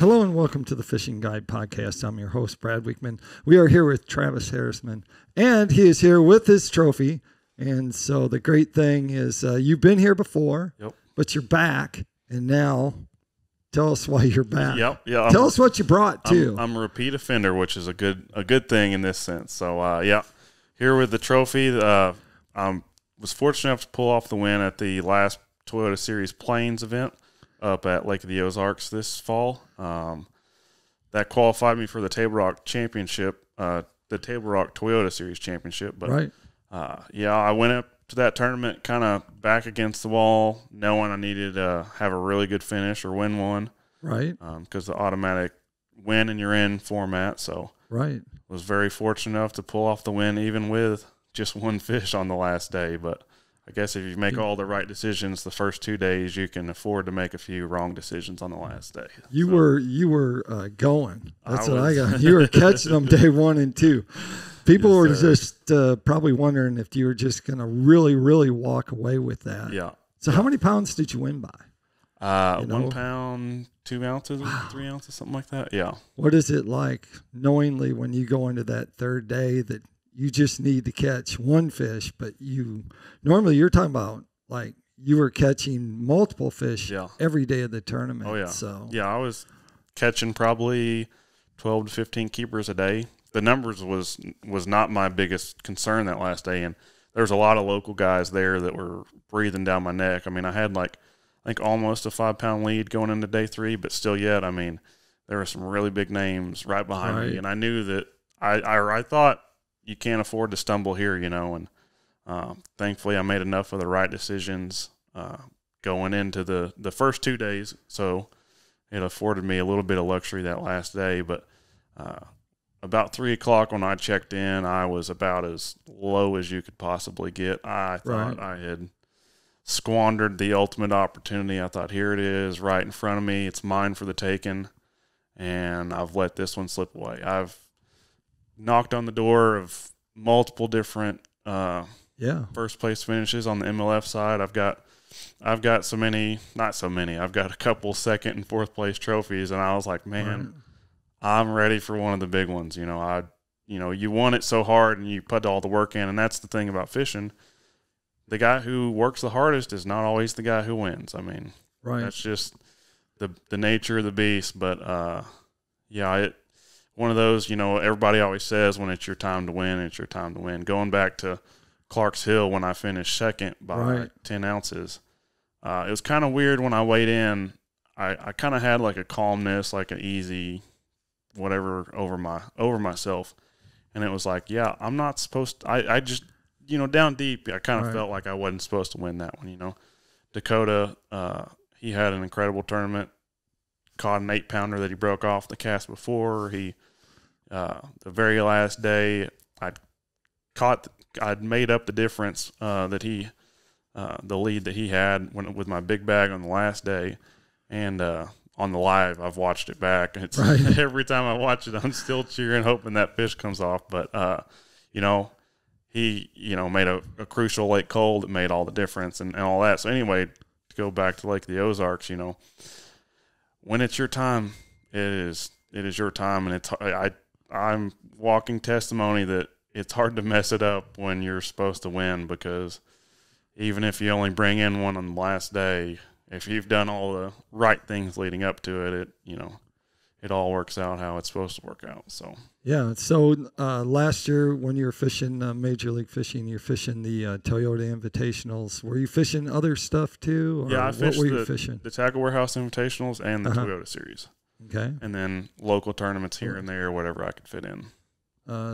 Hello and welcome to the Fishing Guide Podcast. I'm your host, Brad Wiegmann. We are here with Travis Harriman, and he is here with his trophy. And so the great thing is you've been here before, but you're back, and now tell us why you're back. Tell us what you brought, too. I'm a repeat offender, which is a good thing in this sense. So, here with the trophy. I was fortunate enough to pull off the win at the last Toyota Series Plains event up at Lake of the Ozarks this fall. That qualified me for the Table Rock Championship, the Table Rock Toyota Series Championship. But I went up to that tournament kind of back against the wall, knowing I needed to have a really good finish or win one. Right. Because the automatic win and you're in format. So was very fortunate enough to pull off the win, even with just one fish on the last day. But I guess if you make all the right decisions the first 2 days, you can afford to make a few wrong decisions on the last day. You were going. That's what I got. You were catching them day 1 and 2. People were just probably wondering if you were just going to really, really walk away with that. Yeah. So how many pounds did you win by? 1 pound, 2 ounces, 3 ounces, something like that. Yeah. What is it like knowingly when you go into that third day that you just need to catch one fish, but normally you're talking about like you were catching multiple fish every day of the tournament. Oh, yeah. So I was catching probably 12 to 15 keepers a day. The numbers was not my biggest concern that last day, and there's a lot of local guys there that were breathing down my neck. I mean, I had I think almost a 5-pound lead going into day 3, but still yet, I mean, there were some really big names right behind me, and I knew that I thought you can't afford to stumble here, and thankfully I made enough of the right decisions going into the first 2 days, so it afforded me a little bit of luxury that last day. But about 3 o'clock when I checked in, I was about as low as you could possibly get. I thought I had squandered the ultimate opportunity. I thought, here it is right in front of me. It's mine for the taking, and I've let this one slip away. I've knocked on the door of multiple different first place finishes on the MLF side. I've got so many, not so many. I've got a couple second and fourth place trophies, and I was like, man, I'm ready for one of the big ones. You want it so hard and you put all the work in, and that's the thing about fishing. The guy who works the hardest is not always the guy who wins. I mean, that's just the nature of the beast. But one of those, everybody always says when it's your time to win, it's your time to win. Going back to Clark's Hill when I finished second by 10 ounces, it was kind of weird when I weighed in. I kind of had like a calmness, like an easy whatever over myself. And it was like, I'm not supposed to, I just, down deep, I kind of felt like I wasn't supposed to win that one, Dakota, he had an incredible tournament. Caught an 8-pounder that he broke off the cast before. The very last day, I'd made up the difference the lead that he had with my big bag on the last day, and on the live, I've watched it back. It's every time I watch it, I'm still cheering, hoping that fish comes off. But he made a crucial late cold that made all the difference and all that. So anyway, to go back to Lake of the Ozarks, when it's your time, it is your time, and I'm walking testimony that it's hard to mess it up when you're supposed to win, because even if you only bring in one on the last day, if you've done all the right things leading up to it, it all works out how it's supposed to work out. So last year when you were fishing Major League Fishing, you're fishing the Toyota Invitationals. Were you fishing other stuff too? Or I fished what were you fishing? The Tackle Warehouse Invitationals and the Toyota Series. Okay. And then local tournaments here and there, whatever I could fit in.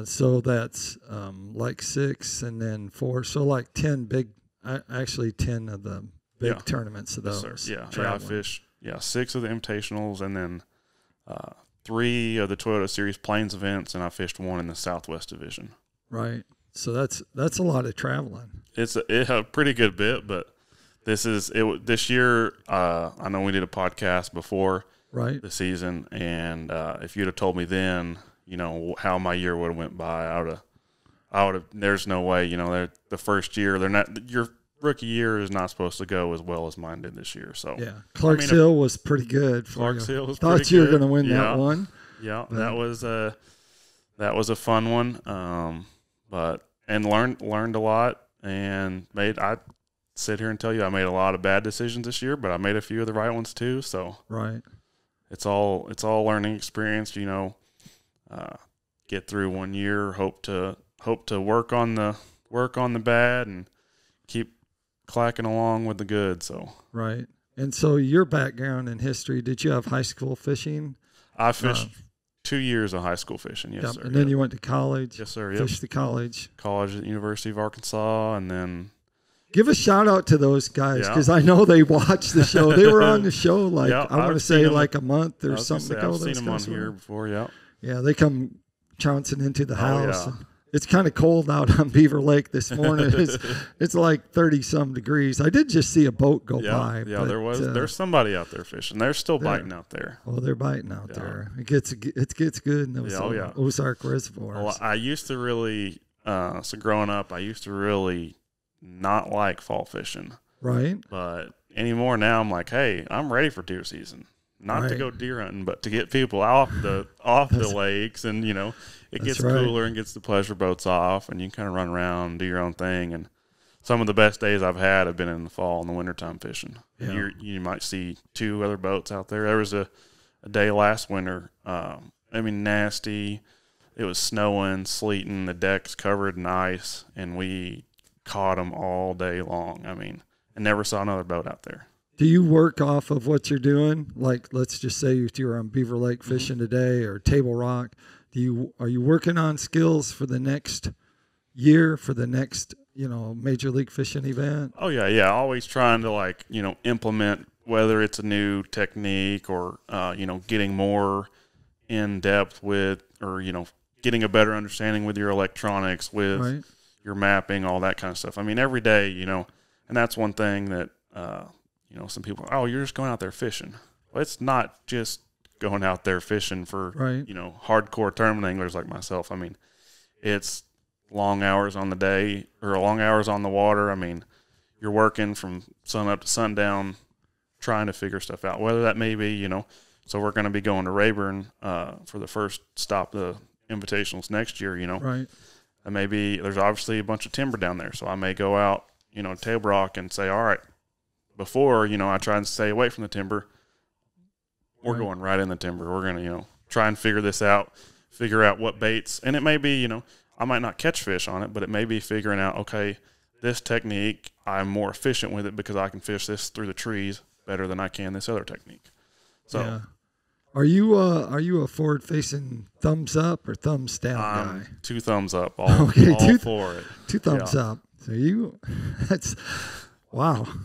So that's like 6 and then 4. So like 10 actually 10 of the big tournaments of those. Yes, sir. I fished 6 of the Invitationals, and then 3 of the Toyota Series Plains events, and I fished 1 in the Southwest Division. Right. So that's a lot of traveling. It's a pretty good bit, but this year. I know we did a podcast before the season, and if you'd have told me then, how my year would have went by, I would have. There's no way. The first year, they're not. You're rookie year is not supposed to go as well as mine did this year. So yeah, Clark's Hill was pretty good. Clark's Hill was thought pretty you good. were going to win that one. Yeah, that was a fun one. But learned a lot, and I'd sit here and tell you I made a lot of bad decisions this year, but I made a few of the right ones too. So right, it's all learning experience. Get through one year, hope to work on the bad and keep clacking along with the good. So right. And so your background in history, did you have high school fishing? I fished 2 years of high school fishing. Yes, sir. And then you went to college. Yes, sir. Fished to college. College at the University of Arkansas, and then give a shout out to those guys because I know they watched the show. They were on the show I want to say like a month or something ago. I've seen them on here before. Yeah. Yeah, they come trouncing into the house. Yeah. It's kind of cold out on Beaver Lake this morning. It's like 30-some degrees. I did just see a boat go by. Yeah, but, there's somebody out there fishing. They're still biting out there. Oh, they're biting out there. It gets good in those Ozark reservoirs. Well, I used to really, so growing up, I used to really not like fall fishing. Right. But anymore now, I'm like, hey, I'm ready for deer season. Not to go deer hunting, but to get people off the lakes, and it gets cooler and gets the pleasure boats off, and you can kind of run around and do your own thing. And some of the best days I've had have been in the fall and the wintertime fishing. Yeah. You might see 2 other boats out there. There was a day last winter. Nasty. It was snowing, sleeting, the deck's covered in ice, and we caught them all day long. I never saw another boat out there. Do you work off of what you're doing? Like, let's just say if you're on Beaver Lake fishing today or Table Rock, are you working on skills for the next year, for the next, major league fishing event? Oh yeah. Always trying to implement, whether it's a new technique or, getting more in depth with, or, getting a better understanding with your electronics, with your mapping, all that kind of stuff. Every day, and that's one thing that, some people, you're just going out there fishing. Well, it's not just going out there fishing for, hardcore tournament anglers like myself. It's long hours on the day or long hours on the water. You're working from sun up to sundown trying to figure stuff out, whether that may be, so we're going to be going to Rayburn for the first stop of the invitationals next year, Right. And maybe there's obviously a bunch of timber down there. So I may go out, Table Rock and say, all right, before, I try and stay away from the timber. We're going right in the timber. We're going to, try and figure this out, figure out what baits. And it may be, I might not catch fish on it, but it may be figuring out, okay, this technique, I'm more efficient with it because I can fish this through the trees better than I can this other technique. So, yeah. Are you a forward facing thumbs up or thumbs down guy? 2 thumbs up, all for it. 2 thumbs up. So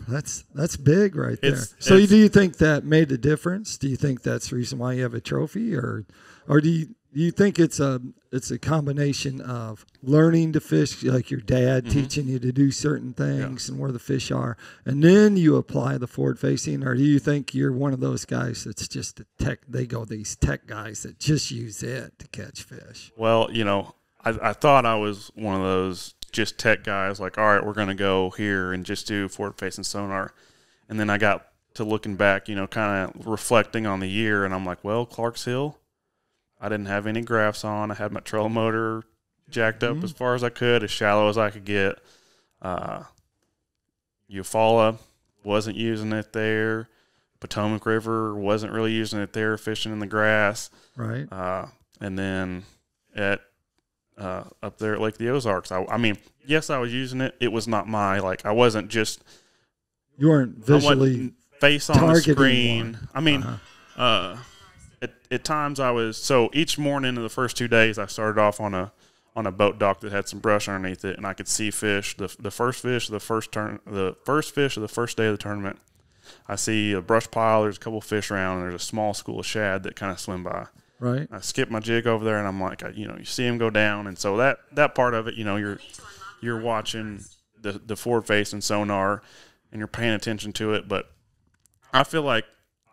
that's big right there. Do you think that made a difference? Do you think that's the reason why you have a trophy, or do you think it's a combination of learning to fish, like your dad teaching you to do certain things and where the fish are, and then you apply the forward facing, or do you think you're one of those guys that's just these tech guys that just use it to catch fish? Well, I thought I was one of those just tech guys, like, all right, we're going to go here and just do forward-facing sonar. And then I got to looking back, kind of reflecting on the year, and I'm like, well, Clark's Hill, I didn't have any graphs on. I had my trolling motor jacked up as far as I could, as shallow as I could get. Eufaula, wasn't using it there. Potomac River, wasn't really using it there, fishing in the grass. Right. And then at up there at Lake the Ozarks, yes, I was using it. It was not my, I wasn't just. You weren't visually face on the screen. At times I was, so each morning of the first 2 days, I started off on a boat dock that had some brush underneath it, and I could see fish. The first fish of the first fish of the first day of the tournament, I see a brush pile. There's a couple fish around, and there's a small school of shad that kind of swim by. Right. I skip my jig over there, and I'm like, you see him go down, and so that part of it, you're watching the forward facing sonar, and you're paying attention to it. But I feel like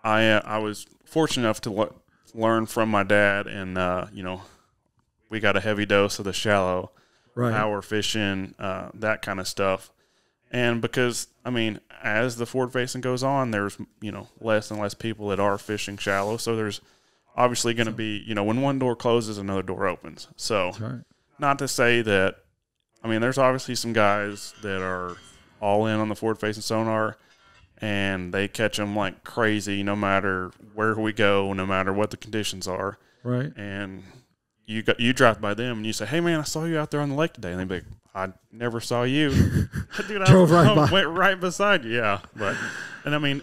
I was fortunate enough to learn from my dad, and we got a heavy dose of the shallow, power fishing, that kind of stuff, And because, I mean, as the forward facing goes on, there's, less and less people that are fishing shallow. So there's obviously going to be, when one door closes, another door opens. So not to say that, I mean, there's obviously some guys that are all in on the forward facing sonar, and they catch them like crazy no matter where we go, no matter what the conditions are. Right. And you drive by them and you say, hey, man, I saw you out there on the lake today. And they'd be like, I never saw you. Dude, I went right beside you. Yeah. And I mean,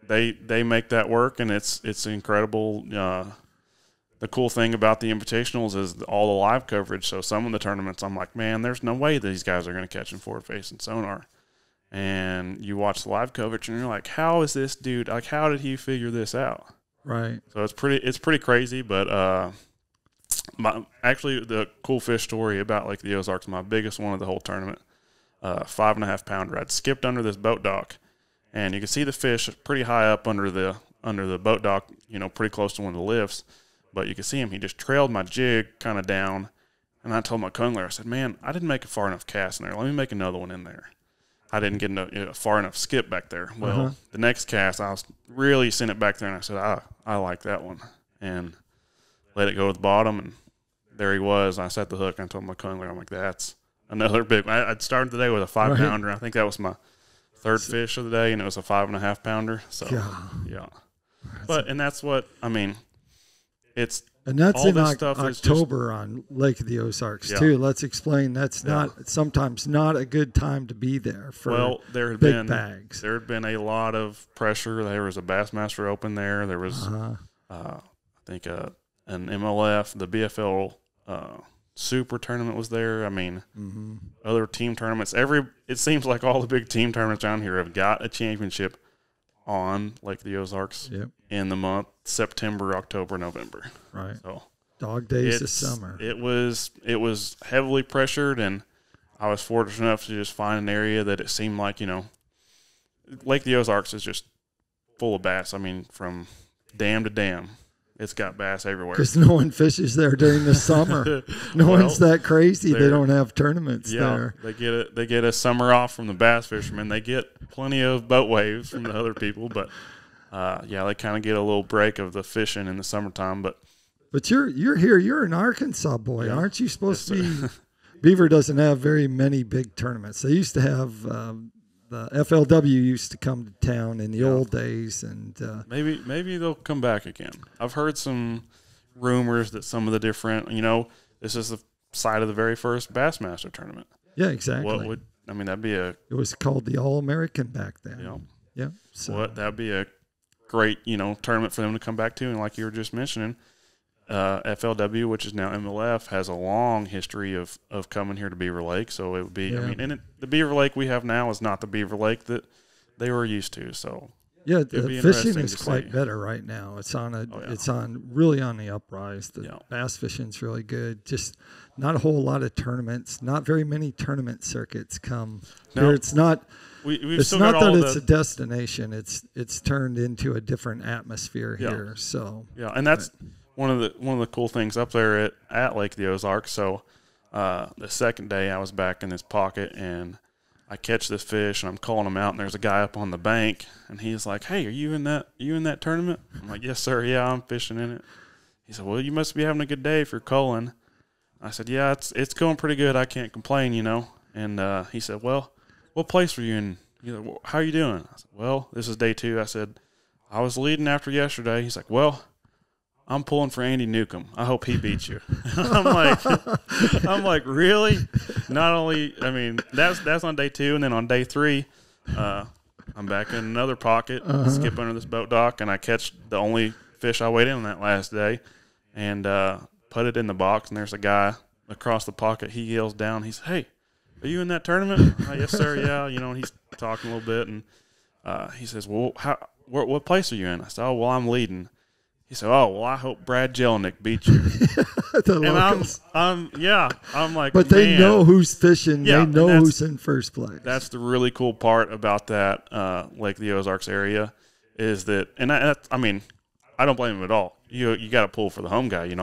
they make that work, and it's incredible. The cool thing about the invitationals is all the live coverage. So some of the tournaments, I'm like, man, there's no way these guys are going to catch in forward facing sonar. And you watch the live coverage and you're like, how is this dude, like, how did he figure this out? Right. So it's pretty crazy, but actually the cool fish story about Lake of the Ozarks, my biggest one of the whole tournament, 5.5 pounder. I'd skipped under this boat dock, and you could see the fish pretty high up under the boat dock, pretty close to one of the lifts, but you could see him. He just trailed my jig kind of down, and I told my congler, I said, man, I didn't make a far enough cast in there. Let me make another one in there. I didn't get a far enough skip back there. Well, the next cast, I was really sent it back there, and I said, I like that one, and let it go to the bottom, and there he was. I set the hook, and I told my congler, I'm like, that's another big one. I'd started the day with a 5 pounder. I think that was my third fish of the day, and it was a 5.5 pounder. So, yeah. And that's what, I mean, and that's all in this stuff October on Lake of the Ozarks, too. Let's explain. That's sometimes not a good time to be there for big bags. There had been a lot of pressure. There was a Bassmaster Open there. There was, I think, an MLF, the BFL Super tournament was there. I mean, other team tournaments. It seems like all the big team tournaments down here have got a championship on Lake of the Ozarks in the month September, October, November. Right. So dog days of summer. It was heavily pressured, and I was fortunate enough to just find an area that it seemed like, Lake of the Ozarks is just full of bass. I mean, from dam to dam, it's got bass everywhere. Because no one fishes there during the summer. No one's that crazy. They don't have tournaments there. They get a summer off from the bass fishermen. They get plenty of boat waves from the other people, but they kind of get a little break of the fishing in the summertime. But you're here. You're an Arkansas boy, aren't you supposed to be? Beaver doesn't have very many big tournaments. They used to have the FLW used to come to town in the old days, and maybe they'll come back again. I've heard some rumors that some of the different, this is the site of the very first Bassmaster tournament. Yeah, exactly. That'd be it was called the All-American back then. Yeah. So that'd be a great, tournament for them to come back to. And like you were just mentioning, FLW, which is now MLF, has a long history of coming here to Beaver Lake. So it would be, the Beaver Lake we have now is not the Beaver Lake that they were used to. So yeah, the fishing is quite better right now. It's on it's really on the uprise. The bass fishing's really good. Just not a whole lot of tournaments. Not very many tournament circuits come here. It's not. It's not that it's a destination. It's turned into a different atmosphere here. So and that's one of the cool things up there at Lake of the Ozarks. So the second day I was back in this pocket, and I catch this fish, and I'm calling him out, and there's a guy up on the bank, and he's like, "Hey, are you in that tournament?" I'm like, "Yes, sir. Yeah, I'm fishing in it." He said, "Well, you must be having a good day if you're calling." I said, "Yeah, it's going pretty good. I can't complain, And he said, "Well, what place were you in? How are you doing?" I said, "Well, this is day 2. I said, "I was leading after yesterday." He's like, "Well, I'm pulling for Andy Newcomb. I hope he beats you." I'm like, really? Not only, that's on day 2, and then on day 3, I'm back in another pocket, skip under this boat dock, and I catch the only fish I weighed in on that last day, and put it in the box. And there's a guy across the pocket. He yells down. He says, "Hey, are you in that tournament?" "Yes, sir. Yeah." And he's talking a little bit, and he says, "Well, what place are you in?" I said, "Oh, well, I'm leading." He said, "Oh, well, I hope Brad Jelenic beats you." I'm like, but they know who's fishing. They know who's in first place. That's the really cool part about that Lake of the Ozarks area is that, and I don't blame him at all. You got to pull for the home guy.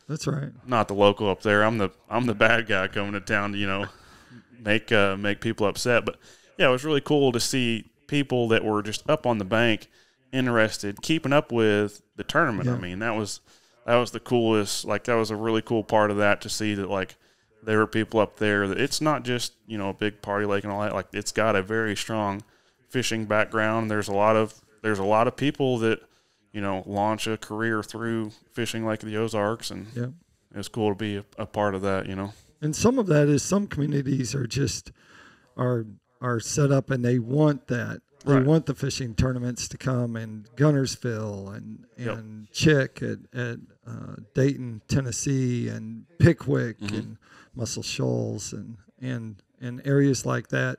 That's right. Not the local up there. I'm the bad guy coming to town to make people upset. But yeah, it was really cool to see people that were just up on the bank, interested, keeping up with the tournament. Yeah. I mean, that was the coolest. Like, that was a really cool part of that, to see that, like, there were people up there that it's not just, you know, a big party lake and all that. Like, it's got a very strong fishing background. There's a lot of people that, you know, launch a career through fishing Lake of the Ozarks, and it was cool to be a part of that, you know. And some of that is some communities are just are set up and they want that. They want the fishing tournaments to come, and Gunnersville and Chick at Dayton, Tennessee, and Pickwick and Muscle Shoals and areas like that.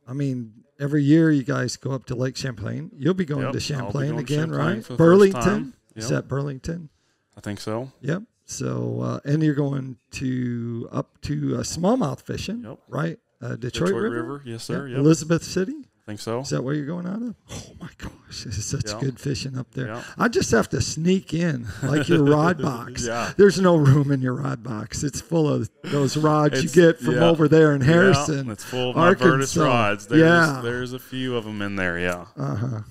I mean, every year you guys go up to Lake Champlain. You'll be going to Champlain again, right? Burlington. Is that Burlington? I think so. Yep. So, and you're going up to smallmouth fishing, right? Detroit River? Yes, sir. Yep. Elizabeth City? I think so. Is that where you're going out of? Oh, my gosh. This is such good fishing up there. Yeah. I just have to sneak in, like your rod box. There's no room in your rod box. It's full of those rods you get from over there in Harrison. It's full of Arkansas. my Vertus rods. There's a few of them in there, yeah.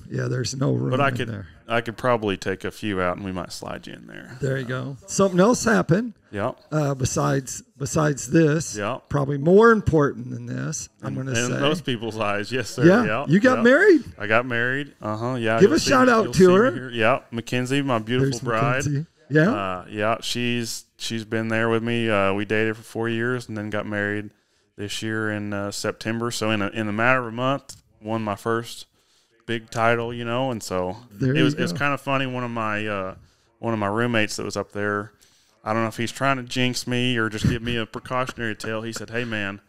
Yeah, there's no room in there. I could probably take a few out, and we might slide you in there. There you go. Something else happened. Yeah. Besides this. Yeah. Probably more important than this. I'm going to say. In most people's eyes, yes, sir. Yeah. You got married. I got married. Yeah. Give a shout out to her. Yeah. Mackenzie, my beautiful bride. Mackenzie. Yeah. She's been there with me. We dated for 4 years, and then got married this year in September. So in a matter of a month, won my first big title, you know, and so it's kind of funny. One of my roommates that was up there, I don't know if he's trying to jinx me or just give me a precautionary tale. He said, "Hey man,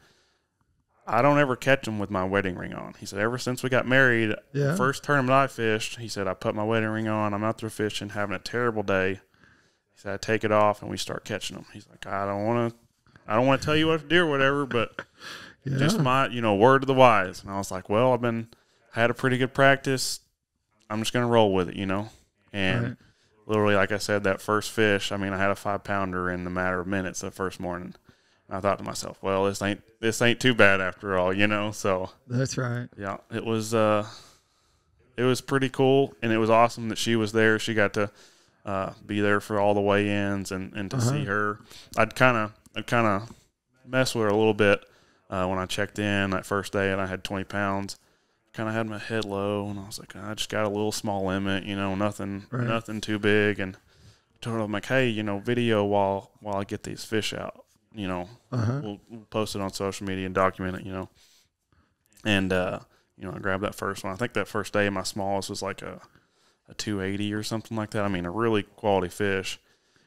I don't ever catch them with my wedding ring on." He said, "Ever since we got married, first tournament I fished," he said, "I put my wedding ring on. I'm out there fishing, having a terrible day." He said, "I take it off and we start catching them." He's like, I don't want to tell you what to do or whatever, but just my, word to the wise." And I was like, "Well, I had a pretty good practice. I'm just going to roll with it, And literally, like I said, that first fish, I had a 5-pounder in the matter of minutes the first morning. And I thought to myself, well, this ain't too bad after all, So that's right. Yeah, it was pretty cool, and it was awesome that she was there. She got to be there for all the weigh-ins and to see her. I'd kind of mess with her a little bit when I checked in that first day, and I had 20 pounds. Kind of had my head low, and I was like, I just got a little small limit, nothing too big. And I told her, I'm like, hey, video while I get these fish out, we'll post it on social media and document it, And I grabbed that first one. I think that first day my smallest was like a 280 or something like that. a really quality fish.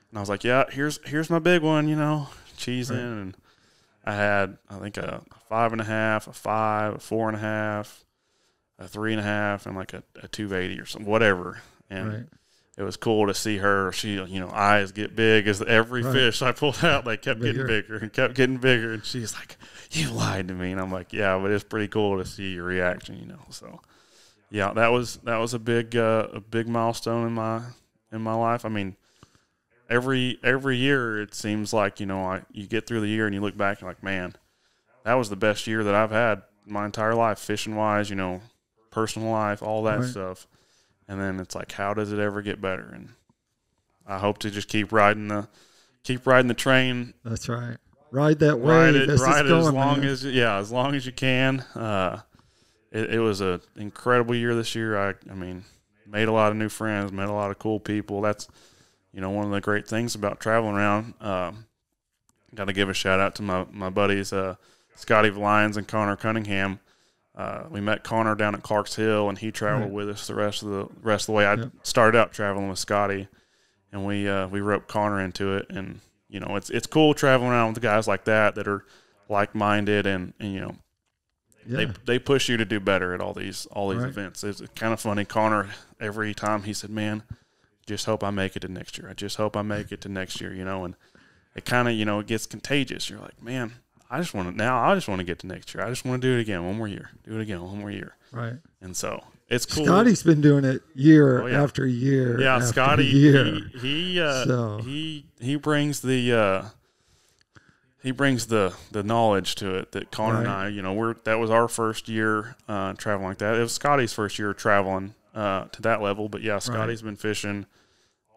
And I was like, yeah, here's my big one, cheesing. And I had, I think, a 5.5, a 5, a 4.5. A 3.5 and like a 280 or something, whatever. And it was cool to see her. She, eyes get big as every fish I pulled out. They kept getting bigger and kept getting bigger. And she's like, "You lied to me." And I'm like, "Yeah, but it's pretty cool to see your reaction, So, yeah, that was a big milestone in my life. Every year it seems like you get through the year and you look back and you're like, man, that was the best year that I've had my entire life, fishing wise, personal life, all that stuff. And then it's like, how does it ever get better? And I hope to just keep riding the train. That's right. Ride that wave. Ride it as long as you can. It was an incredible year this year. I made a lot of new friends, met a lot of cool people. That's, one of the great things about traveling around. Got to give a shout out to my buddies, Scotty Lyons and Connor Cunningham. We met Connor down at Clark's Hill, and he traveled with us the rest of the way. I started out traveling with Scotty, and we roped Connor into it. And it's cool traveling around with guys like that are like minded, and they push you to do better at all these events. It's kind of funny. Connor, every time he said, "Man, just hope I make it to next year. I just hope I make it to next year." And it kind of it gets contagious. You're like, man, I just want to get to next year. I just want to do it again one more year. Do it again one more year. Right. And so it's cool. Scotty's been doing it year after year. Yeah, after Scotty. Year. He brings the he brings the knowledge to it that Connor and I, that was our first year traveling like that. It was Scotty's first year traveling to that level, but yeah, Scotty's been fishing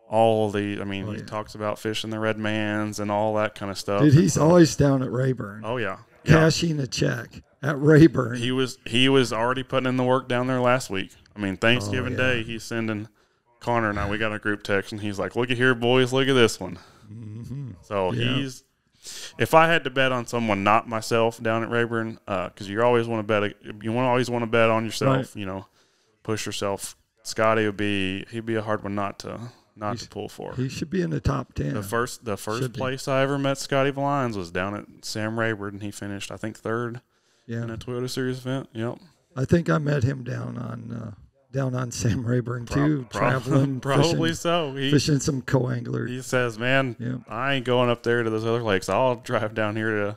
all the. I mean, he talks about fishing the red mans and all that kind of stuff. Dude, he's always down at Rayburn. Oh yeah, cashing a check at Rayburn. He was already putting in the work down there last week. I mean, Thanksgiving Day, he's sending Connor and I. We got a group text, and he's like, "Look at here, boys. Look at this one." Mm-hmm. So he's. If I had to bet on someone, not myself, down at Rayburn, because you always want to bet. Always want to bet on yourself. Right. Push yourself. Scotty he'd be a hard one not to pull for. He should be in the top 10. The first place I ever met Scotty Valines was down at Sam Rayburn, and he finished, I think, third in a Toyota Series event. Yep. I think I met him down on Sam Rayburn too, traveling, probably fishing some co-anglers. He says, "Man, I ain't going up there to those other lakes. I'll drive down here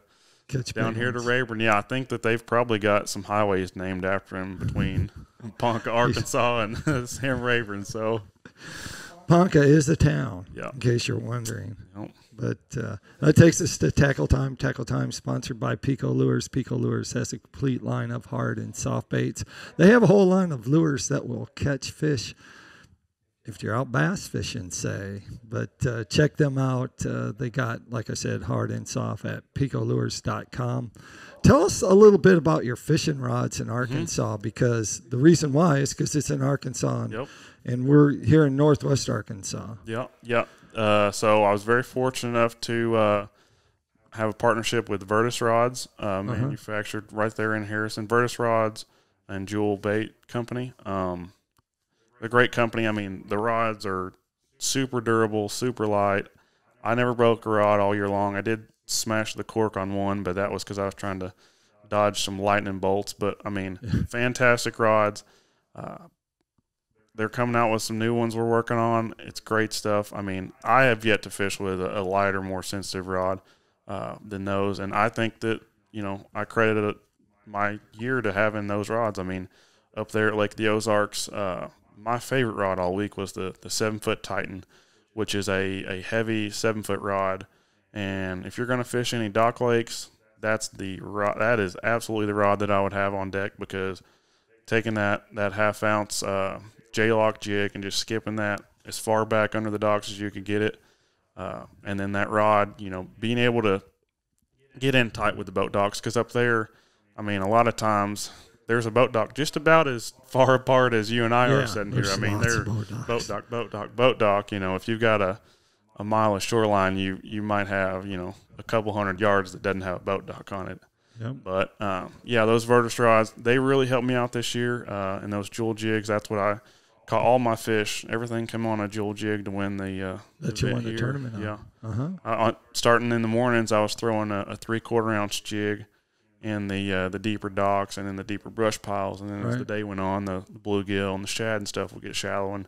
to Rayburn." Yeah, I think that they've probably got some highways named after him between Ponca, Arkansas, and Sam Rayburn. So Ponca is a town, in case you're wondering. Yep. But that takes us to Tackle Time. Tackle Time sponsored by PICO Lures. PICO Lures has a complete line of hard and soft baits. They have a whole line of lures that will catch fish if you're out bass fishing, say. But check them out. They got, like I said, hard and soft at picolures.com. Tell us a little bit about your fishing rods in Arkansas, because the reason why is because it's in Arkansas, and we're here in Northwest Arkansas. Yeah. So I was very fortunate enough to have a partnership with Virtus Rods, manufactured right there in Harrison. Virtus Rods and Jewel Bait Company. They're a great company. I mean, the rods are super durable, super light. I never broke a rod all year long. I did smash the cork on one, but that was because I was trying to dodge some lightning bolts. But, I mean, fantastic rods. They're coming out with some new ones we're working on. It's great stuff. I mean, I have yet to fish with a lighter, more sensitive rod than those. And I think that, I credited my year to having those rods. I mean, up there at Lake the Ozarks, my favorite rod all week was the 7-foot Titan, which is a heavy 7-foot rod. And if you're going to fish any dock lakes, that's the rod. That is absolutely the rod that I would have on deck, because taking that half-ounce J-lock jig and just skipping that as far back under the docks as you could get it. And then that rod, being able to get in tight with the boat docks, because up there, I mean, a lot of times there's a boat dock just about as far apart as you and I are sitting here. I mean, they're boat dock. If you've got a mile of shoreline, you might have, a couple hundred yards that doesn't have a boat dock on it. Yep. But, those Virtus rods, they really helped me out this year. And those jewel jigs, that's what I caught all my fish. Everything came on a jewel jig to win the that you won the tournament on. Yeah. Starting in the mornings, I was throwing a 3/4 ounce jig in the deeper docks and in the deeper brush piles. And then as the day went on, the bluegill and the shad and stuff would get shallow, and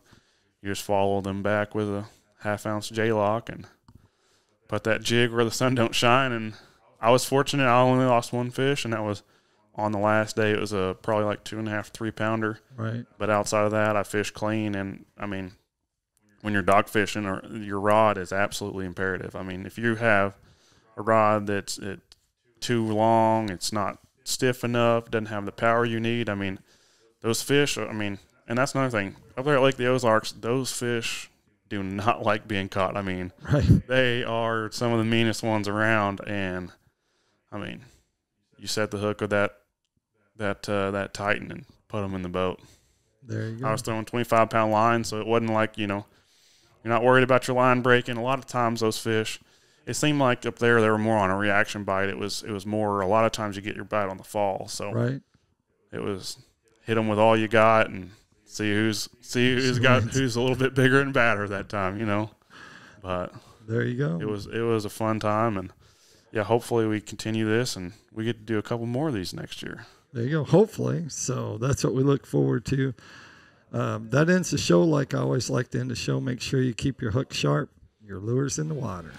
you just follow them back with a half-ounce J-lock and put that jig where the sun don't shine. And I was fortunate. I only lost one fish, and that was on the last day. It was probably like 2.5, 3-pounder. Right. But outside of that, I fished clean. And, I mean, when you're dock fishing, your rod is absolutely imperative. I mean, if you have a rod that's too long, it's not stiff enough, doesn't have the power you need, I mean, those fish, and that's another thing. Up there at Lake the Ozarks, those fish do not like being caught. I mean, they are some of the meanest ones around. And, I mean, you set the hook with that Titan and put them in the boat. There you go. I was throwing 25-pound line, so it wasn't like, you're not worried about your line breaking. A lot of times those fish, it seemed like up there they were more on a reaction bite. It was more, a lot of times you get your bite on the fall. So it was hit them with all you got and see who's a little bit bigger and badder that time, But there you go. It was a fun time, and yeah, hopefully we continue this and we get to do a couple more of these next year. There you go. Hopefully. So that's what we look forward to. That ends the show. Like I always like to end the show. Make sure you keep your hook sharp, your lures in the water.